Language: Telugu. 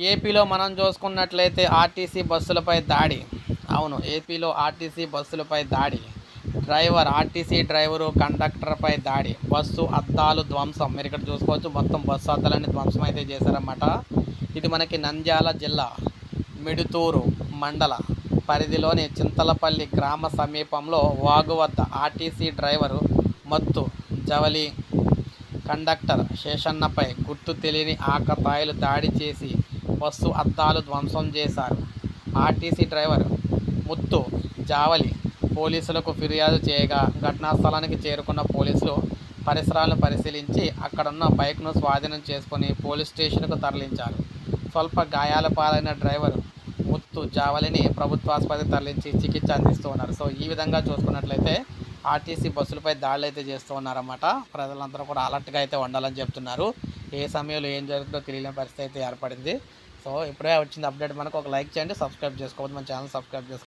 ఏపీలో మనం చూసుకున్నట్లయితే ఆర్టీసీ బస్సులపై దాడి. అవును, ఏపీలో ఆర్టీసీ బస్సులపై దాడి. ఆర్టీసీ డ్రైవరు కండక్టర్పై దాడి. బస్సు అద్దాలు ధ్వంసం. మీరు ఇక్కడ చూసుకోవచ్చు, మొత్తం బస్సు అద్దాలన్నీ ధ్వంసం అయితే చేశారన్నమాట. ఇది మనకి నంద్యాల జిల్లా మిడుతూరు మండల పరిధిలోని చింతలపల్లి గ్రామ సమీపంలో వాగు వద్ద ఆర్టీసీ డ్రైవరు మత్తు జవలి కండక్టర్ శేషన్నపై గుర్తు తెలియని ఆకతాయిలు దాడి చేసి బస్సు అద్దాలు ధ్వంసం చేశారు. ఆర్టీసీ డ్రైవర్ ముత్తు జావలి పోలీసులకు ఫిర్యాదు చేయగా ఘటనా స్థలానికి చేరుకున్న పోలీసులు పరిసరాలను పరిశీలించి అక్కడున్న బైక్ను స్వాధీనం చేసుకుని పోలీస్ స్టేషన్కు తరలించారు. స్వల్ప గాయాల పాలైన డ్రైవర్ ముత్తు జావలిని ప్రభుత్వాసుపత్రికి తరలించి చికిత్స అందిస్తూ ఉన్నారు. సో ఈ విధంగా చూసుకున్నట్లయితే ఆర్టీసీ బస్సులపై దాడులు అయితే చేస్తూ ఉన్నారన్నమాట. ప్రజలందరూ కూడా అలర్ట్గా అయితే ఉండాలని చెప్తున్నారు. ఏ సమయంలో ఏం జరుగుతుందో తెలియని పరిస్థితి అయితే ఏర్పడింది. సో ఇప్పుడే వచ్చింది అప్డేట్. మనకు ఒక లైక్ చేయండి, సబ్స్క్రైబ్ చేసుకోవద్దు, మన ఛానల్ సబ్స్క్రైబ్ చేసుకోండి.